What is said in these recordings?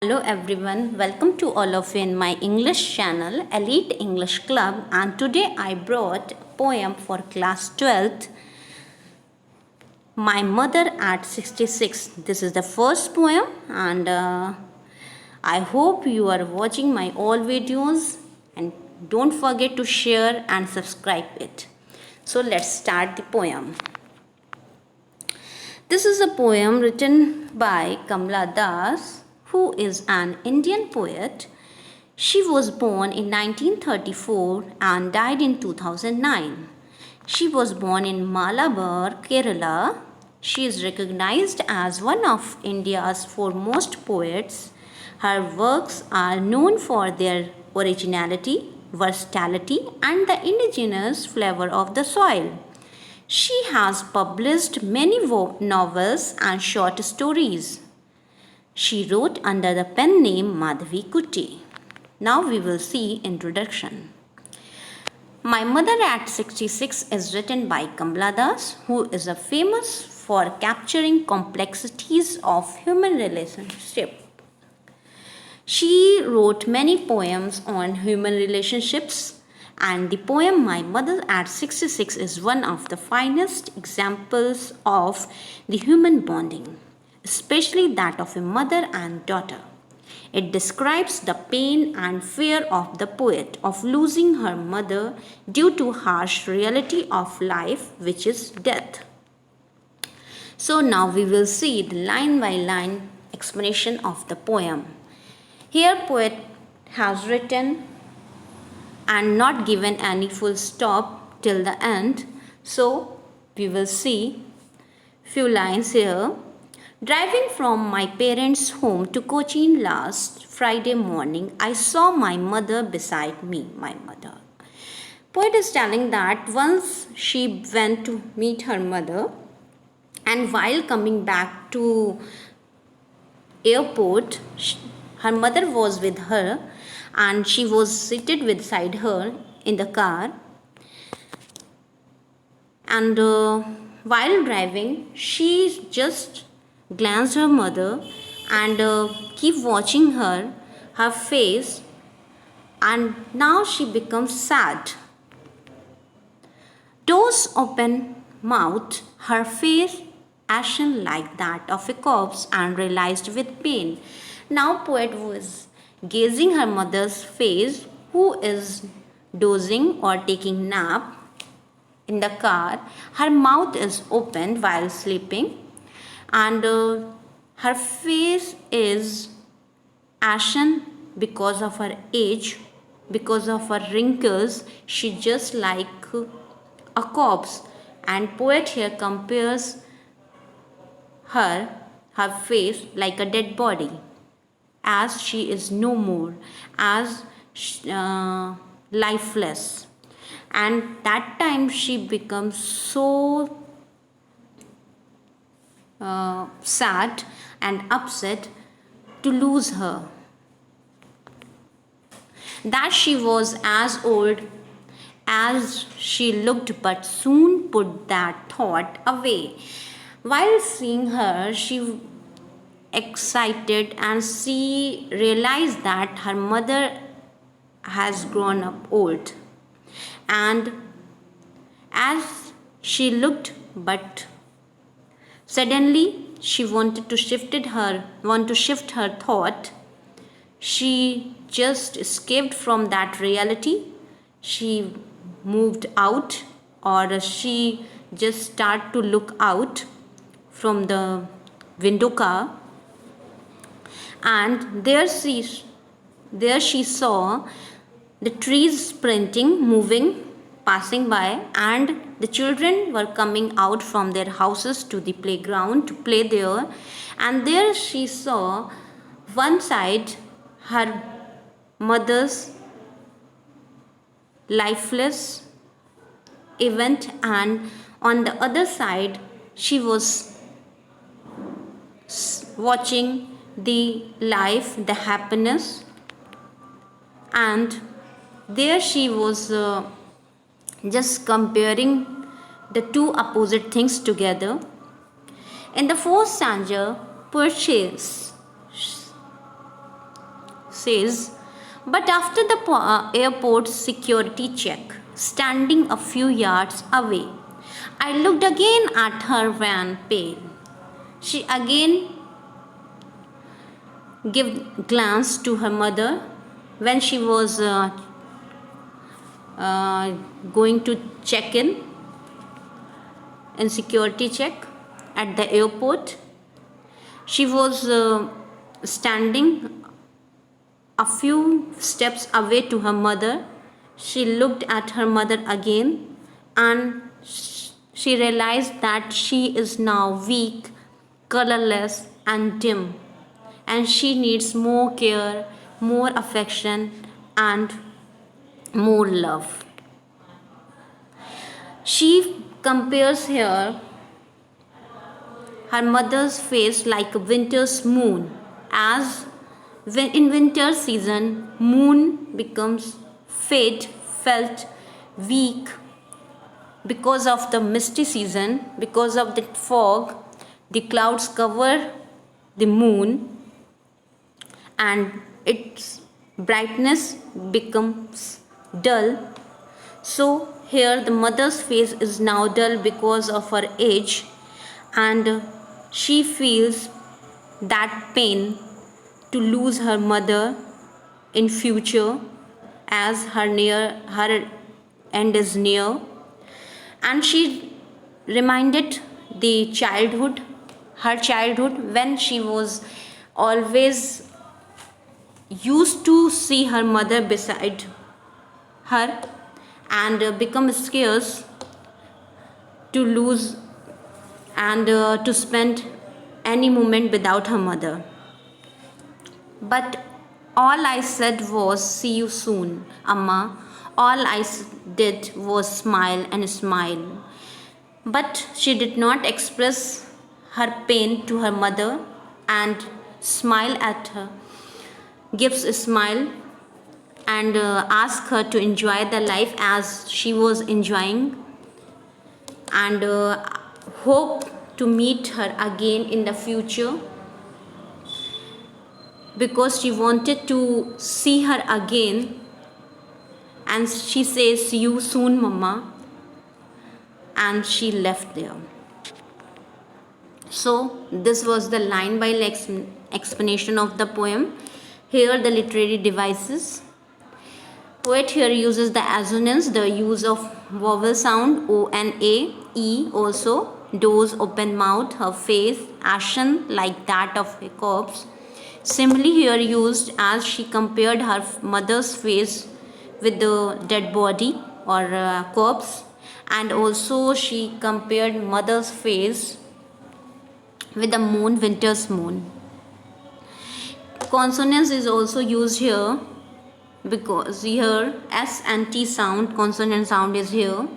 Hello everyone, welcome to all of you in my English channel Elite English Club, and today I brought a poem for class 12th, My Mother at 66. This is the first poem, and I hope you are watching my all videos, and don't forget to share and subscribe it. So let's start the poem. This is a poem written by Kamala Das, who is an Indian poet. She was born in 1934 and died in 2009. She was born in Malabar, Kerala. She is recognized as one of India's foremost poets. Her works are known for their originality, versatility, and the indigenous flavor of the soil. She has published many novels and short stories. She wrote under the pen name Madhavi Kuti. Now we will see introduction. My Mother at 66 is written by Kamala Das, who is famous for capturing complexities of human relationship. She wrote many poems on human relationships, and the poem My Mother at 66 is one of the finest examples of the human bonding, especially that of a mother and daughter. It describes the pain and fear of the poet of losing her mother due to harsh reality of life, which is death. So now we will see the line by line explanation of the poem. Here poet has written and not given any full stop till the end. So we will see few lines here. Driving from my parents' home to Cochin last Friday morning, I saw my mother beside me, my mother. Poet is telling that once she went to meet her mother, and while coming back to airport, her mother was with her and she was seated beside her in the car, and while driving she just glanced her mother and keep watching her face, and now she becomes sad. Doors open mouth, her face ashen like that of a corpse and realized with pain. Now poet was gazing her mother's face, who is dozing or taking nap in the car. Her mouth is opened while sleeping, and her face is ashen because of her age, because of her wrinkles. She just like a corpse, and poet here compares her face like a dead body, as she is no more, as lifeless. And that time she becomes so sad and upset to lose her, that she was as old as she looked, but soon put that thought away. While seeing her, she excited and she realized that her mother has grown up old, and as she looked, but suddenly she wanted to shift her thought. She just escaped from that reality. She moved out, or she just started to look out from the window car, and there she saw the trees sprinting, moving, passing by, and the children were coming out from their houses to the playground to play there. And there she saw one side her mother's lifeless event, and on the other side she was watching the life, the happiness, and there she was just comparing the two opposite things together. In the fourth stanza, poet says, says, but after the airport security check, standing a few yards away, I looked again at her van pale. She again gave glance to her mother when she was going to check in security check at the airport. She was standing a few steps away to her mother. She looked at her mother again and she realized that she is now weak, colorless, and dim, and she needs more care, more affection, and more love. She compares here her mother's face like a winter's moon, as when in winter season moon becomes felt weak because of the misty season, because of the fog, the clouds cover the moon and its brightness becomes dull. So here the mother's face is now dull because of her age, and she feels that pain to lose her mother in future, as her end is near. And she reminded her childhood, when she was always used to see her mother beside her, and become scarce to lose and to spend any moment without her mother. But all I said was, see you soon, Amma. All I did was smile and smile. But she did not express her pain to her mother and smile at her, gives a smile and ask her to enjoy the life as she was enjoying, and hope to meet her again in the future, because she wanted to see her again. And she says, see you soon, Mama, and she left there. So this was the line by line explanation of the poem. Here the literary devices. Poet here uses the assonance, the use of vowel sound O and A, E also, doors, open mouth, her face, ashen like that of a corpse. Simile here used as she compared her mother's face with the dead body or corpse, and also she compared mother's face with the moon, winter's moon. Consonance is also used here, because here S and T sound, consonant sound is here.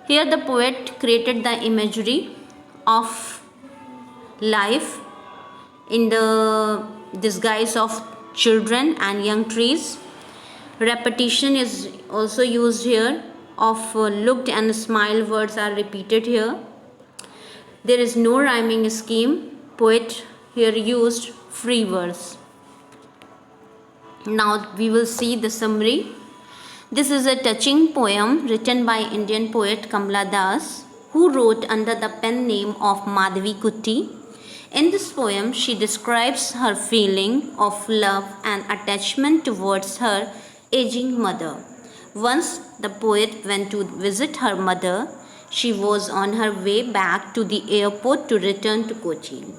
Here the poet created the imagery of life in the disguise of children and young trees. Repetition is also used here, of looked and smile words are repeated here. There is no rhyming scheme. Poet here used free verse. Now we will see the summary. This is a touching poem written by Indian poet Kamala Das, who wrote under the pen name of Madhavi Kutti. In this poem, she describes her feeling of love and attachment towards her aging mother. Once the poet went to visit her mother. She was on her way back to the airport to return to Cochin.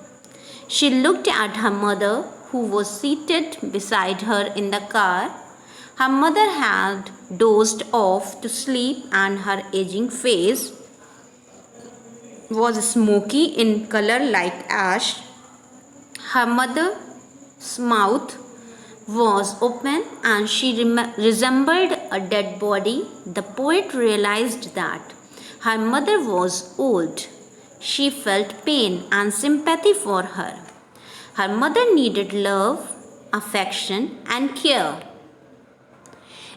She looked at her mother, who was seated beside her in the car. Her mother had dozed off to sleep, and her aging face was smoky in color like ash. Her mother's mouth was open and she resembled a dead body. The poet realized that her mother was old. She felt pain and sympathy for her. Her mother needed love, affection, and care.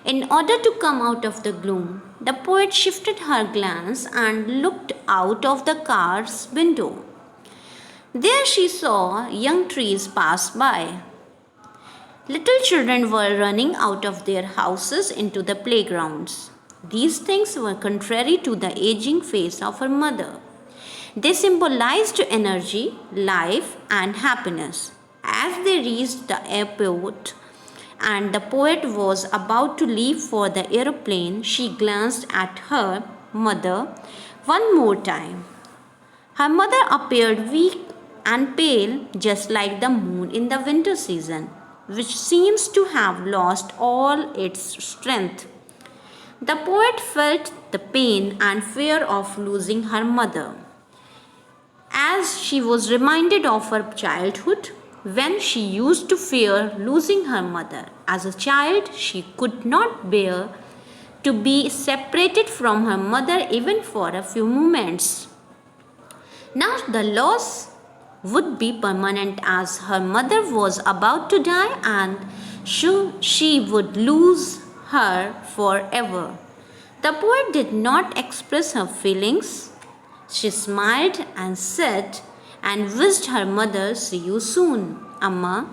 In order to come out of the gloom, the poet shifted her glance and looked out of the car's window. There she saw young trees pass by. Little children were running out of their houses into the playgrounds. These things were contrary to the aging face of her mother. They symbolized energy, life, and happiness. As they reached the airport and the poet was about to leave for the aeroplane, she glanced at her mother one more time. Her mother appeared weak and pale, just like the moon in the winter season, which seems to have lost all its strength. The poet felt the pain and fear of losing her mother. As she was reminded of her childhood, when she used to fear losing her mother. As a child, she could not bear to be separated from her mother even for a few moments. Now the loss would be permanent as her mother was about to die and she would lose her forever. The poet did not express her feelings. She smiled and said, and wished her mother see you soon, Amma,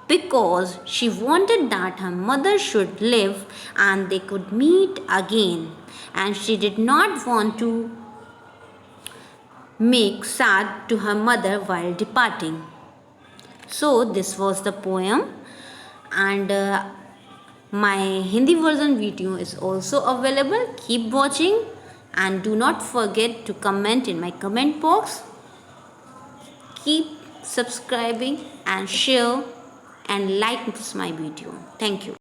because she wanted that her mother should live and they could meet again, and she did not want to make sad to her mother while departing. So this was the poem, and my Hindi version video is also available. Keep watching and do not forget to comment in my comment box. Keep subscribing and share and like my video. Thank you.